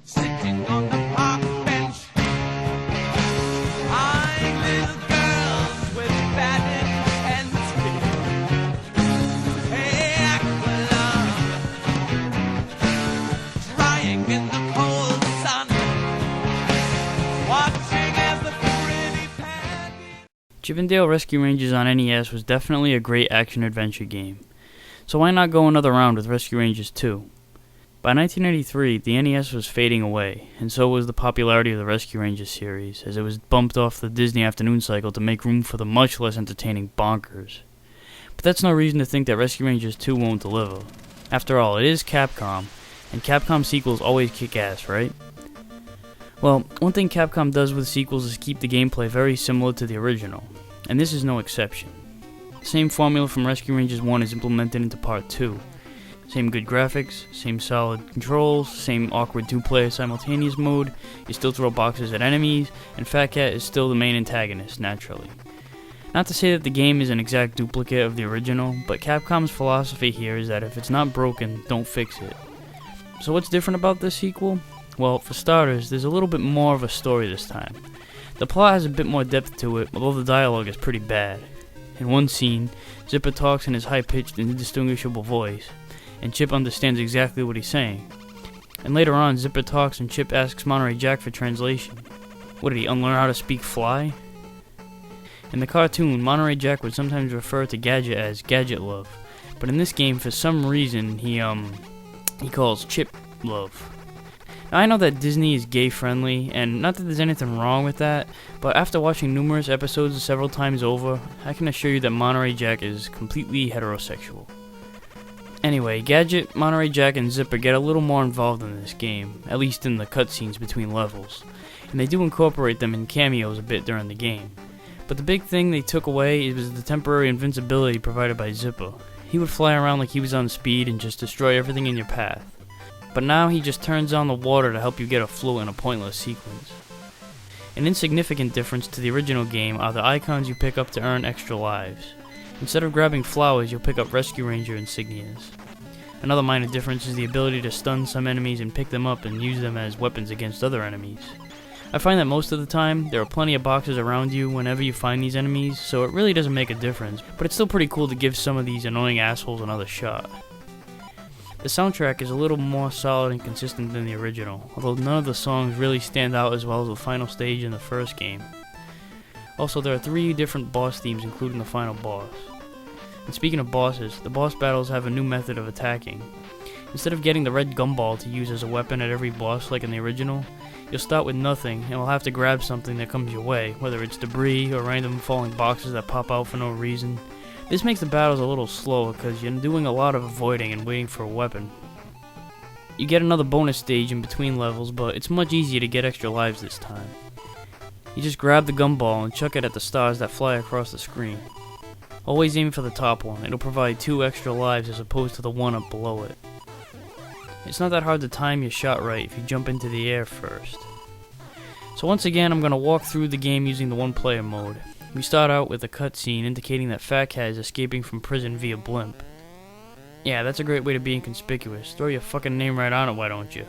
Sitting on the park bench, eyeing little girls with bad intensity. Hey, Aquila, drying in the cold sun, watching as the pretty Peggy. Chip 'n Dale Rescue Rangers on NES was definitely a great action-adventure game. So why not go another round with Rescue Rangers 2? By 1993, the NES was fading away, and so was the popularity of the Rescue Rangers series, as it was bumped off the Disney afternoon cycle to make room for the much less entertaining Bonkers. But that's no reason to think that Rescue Rangers 2 won't deliver. After all, it is Capcom, and Capcom sequels always kick ass, right? Well, one thing Capcom does with sequels is keep the gameplay very similar to the original, and this is no exception. The same formula from Rescue Rangers 1 is implemented into Part 2. Same good graphics, same solid controls, same awkward two-player simultaneous mode, you still throw boxes at enemies, and Fat Cat is still the main antagonist, naturally. Not to say that the game is an exact duplicate of the original, but Capcom's philosophy here is that if it's not broken, don't fix it. So what's different about this sequel? Well, for starters, there's a little bit more of a story this time. The plot has a bit more depth to it, although the dialogue is pretty bad. In one scene, Zipper talks in his high-pitched and indistinguishable voice, and Chip understands exactly what he's saying. And later on, Zipper talks and Chip asks Monterey Jack for translation. What, did he unlearn how to speak fly? In the cartoon, Monterey Jack would sometimes refer to Gadget as Gadget Love, but in this game, for some reason, he calls Chip Love. Now, I know that Disney is gay-friendly, and not that there's anything wrong with that, but after watching numerous episodes several times over, I can assure you that Monterey Jack is completely heterosexual. Anyway, Gadget, Monterey Jack, and Zipper get a little more involved in this game, at least in the cutscenes between levels, and they do incorporate them in cameos a bit during the game. But the big thing they took away was the temporary invincibility provided by Zipper. He would fly around like he was on speed and just destroy everything in your path. But now he just turns on the water to help you get afloat in a pointless sequence. An insignificant difference to the original game are the icons you pick up to earn extra lives. Instead of grabbing flowers, you'll pick up Rescue Ranger insignias. Another minor difference is the ability to stun some enemies and pick them up and use them as weapons against other enemies. I find that most of the time, there are plenty of boxes around you whenever you find these enemies, so it really doesn't make a difference, but it's still pretty cool to give some of these annoying assholes another shot. The soundtrack is a little more solid and consistent than the original, although none of the songs really stand out as well as the final stage in the first game. Also, there are 3 different boss themes including the final boss. And speaking of bosses, the boss battles have a new method of attacking. Instead of getting the red gumball to use as a weapon at every boss like in the original, you'll start with nothing and will have to grab something that comes your way, whether it's debris or random falling boxes that pop out for no reason. This makes the battles a little slower because you're doing a lot of avoiding and waiting for a weapon. You get another bonus stage in between levels, but it's much easier to get extra lives this time. You just grab the gumball and chuck it at the stars that fly across the screen. Always aim for the top one, it'll provide 2 extra lives as opposed to the one up below it. It's not that hard to time your shot right if you jump into the air first. So once again, I'm going to walk through the game using the one-player mode. We start out with a cutscene indicating that Fat Cat is escaping from prison via blimp. Yeah, that's a great way to be inconspicuous. Throw your fucking name right on it, why don't you?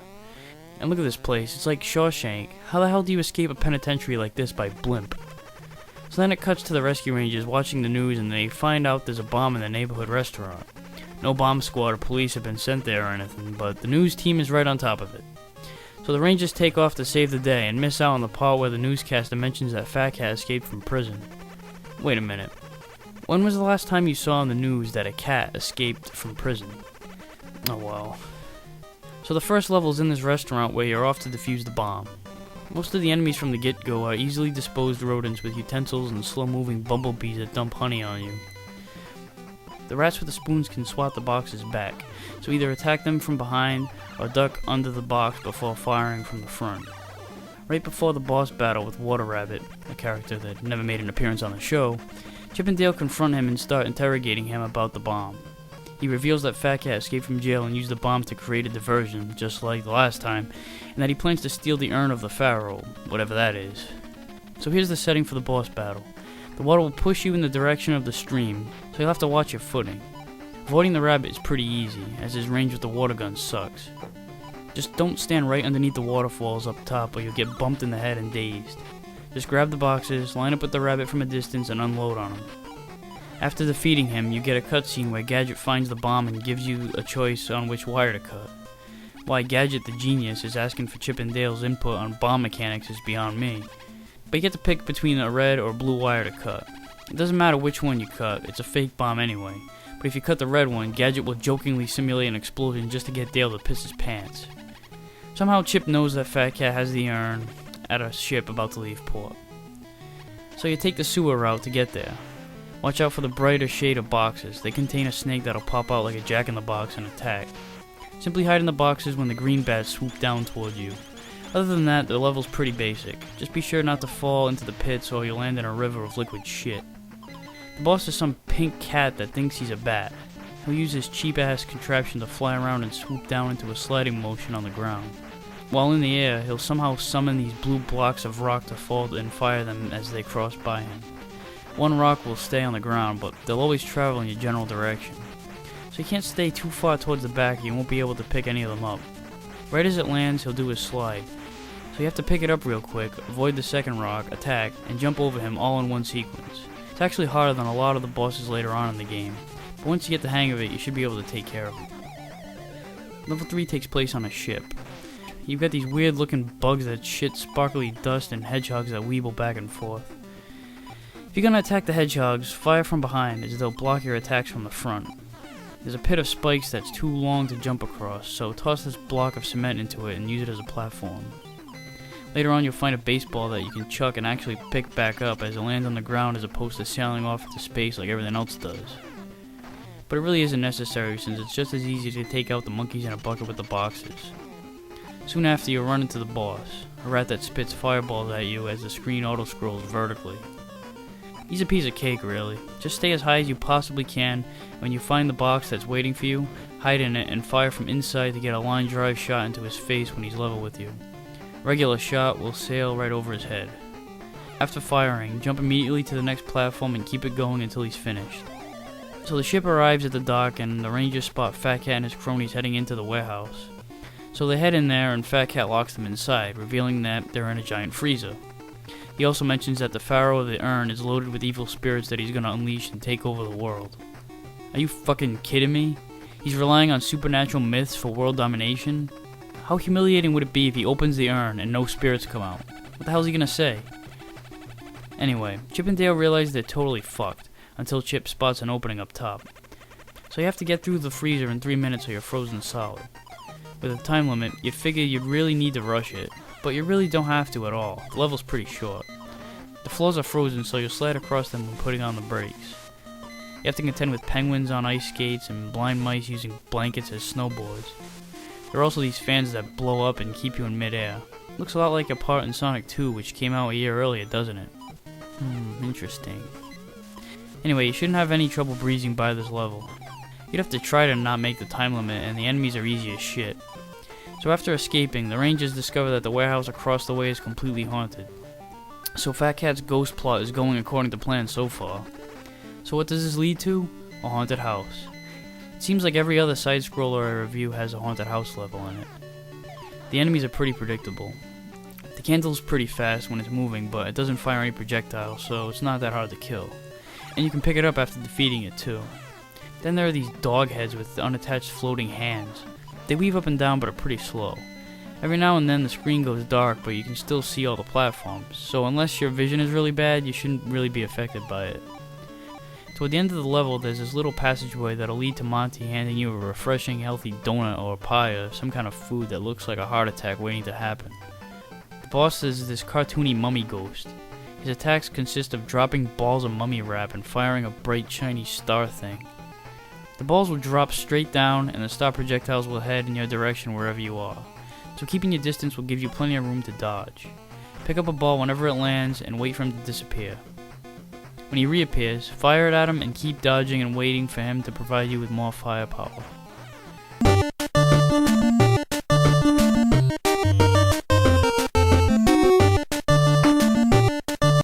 And look at this place, it's like Shawshank. How the hell do you escape a penitentiary like this by blimp? So then it cuts to the Rescue Rangers watching the news and they find out there's a bomb in the neighborhood restaurant. No bomb squad or police have been sent there or anything, but the news team is right on top of it. So the Rangers take off to save the day and miss out on the part where the newscaster mentions that Fat Cat escaped from prison. Wait a minute. When was the last time you saw on the news that a cat escaped from prison? Oh well. So the first level's in this restaurant where you're off to defuse the bomb. Most of the enemies from the get-go are easily disposed rodents with utensils and slow-moving bumblebees that dump honey on you. The rats with the spoons can swat the boxes back, so either attack them from behind or duck under the box before firing from the front. Right before the boss battle with Water Rabbit, a character that never made an appearance on the show, Chip and Dale confront him and start interrogating him about the bomb. He reveals that Fat Cat escaped from jail and used the bomb to create a diversion, just like the last time, and that he plans to steal the urn of the Pharaoh, whatever that is. So here's the setting for the boss battle. The water will push you in the direction of the stream, so you'll have to watch your footing. Avoiding the rabbit is pretty easy, as his range with the water gun sucks. Just don't stand right underneath the waterfalls up top or you'll get bumped in the head and dazed. Just grab the boxes, line up with the rabbit from a distance, and unload on him. After defeating him, you get a cutscene where Gadget finds the bomb and gives you a choice on which wire to cut. Why Gadget the genius is asking for Chip and Dale's input on bomb mechanics is beyond me. But you get to pick between a red or blue wire to cut. It doesn't matter which one you cut, it's a fake bomb anyway. But if you cut the red one, Gadget will jokingly simulate an explosion just to get Dale to piss his pants. Somehow Chip knows that Fat Cat has the urn at a ship about to leave port. So you take the sewer route to get there. Watch out for the brighter shade of boxes. They contain a snake that'll pop out like a jack-in-the-box and attack. Simply hide in the boxes when the green bats swoop down toward you. Other than that, the level's pretty basic. Just be sure not to fall into the pits or you'll land in a river of liquid shit. The boss is some pink cat that thinks he's a bat. He'll use his cheap-ass contraption to fly around and swoop down into a sliding motion on the ground. While in the air, he'll somehow summon these blue blocks of rock to fall and fire them as they cross by him. One rock will stay on the ground, but they'll always travel in your general direction. So you can't stay too far towards the back or you won't be able to pick any of them up. Right as it lands, he'll do his slide. So you have to pick it up real quick, avoid the second rock, attack, and jump over him all in one sequence. It's actually harder than a lot of the bosses later on in the game, but once you get the hang of it, you should be able to take care of him. Level 3 takes place on a ship. You've got these weird looking bugs that shit sparkly dust and hedgehogs that weeble back and forth. If you're gonna attack the hedgehogs, fire from behind as they'll block your attacks from the front. There's a pit of spikes that's too long to jump across, so toss this block of cement into it and use it as a platform. Later on you'll find a baseball that you can chuck and actually pick back up as it lands on the ground as opposed to sailing off into space like everything else does. But it really isn't necessary since it's just as easy to take out the monkeys in a bucket with the boxes. Soon after you'll run into the boss, a rat that spits fireballs at you as the screen auto-scrolls vertically. He's a piece of cake really. Just stay as high as you possibly can. When you find the box that's waiting for you, hide in it and fire from inside to get a line drive shot into his face when he's level with you. Regular shot will sail right over his head. After firing, jump immediately to the next platform and keep it going until he's finished. So the ship arrives at the dock and the rangers spot Fat Cat and his cronies heading into the warehouse. So they head in there and Fat Cat locks them inside, revealing that they're in a giant freezer. He also mentions that the Pharaoh of the Urn is loaded with evil spirits that he's gonna unleash and take over the world. Are you fucking kidding me? He's relying on supernatural myths for world domination? How humiliating would it be if he opens the urn and no spirits come out? What the hell is he gonna say? Anyway, Chip and Dale realize they're totally fucked, until Chip spots an opening up top. So you have to get through the freezer in 3 minutes or you're frozen solid. With a time limit, you figure you'd really need to rush it, but you really don't have to at all. The level's pretty short. The floors are frozen, so you'll slide across them when putting on the brakes. You have to contend with penguins on ice skates and blind mice using blankets as snowboards. There are also these fans that blow up and keep you in midair. Looks a lot like a part in Sonic 2, which came out a year earlier, doesn't it? Interesting. Anyway, you shouldn't have any trouble breezing by this level. You'd have to try to not make the time limit, and the enemies are easy as shit. So after escaping, the rangers discover that the warehouse across the way is completely haunted. So Fat Cat's ghost plot is going according to plan so far. So what does this lead to? A haunted house. It seems like every other side-scroller I review has a haunted house level in it. The enemies are pretty predictable. The candle's pretty fast when it's moving, but it doesn't fire any projectiles, so it's not that hard to kill. And you can pick it up after defeating it too. Then there are these dog heads with unattached floating hands. They weave up and down but are pretty slow. Every now and then the screen goes dark, but you can still see all the platforms, so unless your vision is really bad, you shouldn't really be affected by it. Toward the end of the level, there's this little passageway that'll lead to Monty handing you a refreshing, healthy donut or pie or some kind of food that looks like a heart attack waiting to happen. The boss is this cartoony mummy ghost. His attacks consist of dropping balls of mummy wrap and firing a bright shiny star thing. The balls will drop straight down and the star projectiles will head in your direction wherever you are. So keeping your distance will give you plenty of room to dodge. Pick up a ball whenever it lands and wait for him to disappear. When he reappears, fire it at him and keep dodging and waiting for him to provide you with more firepower.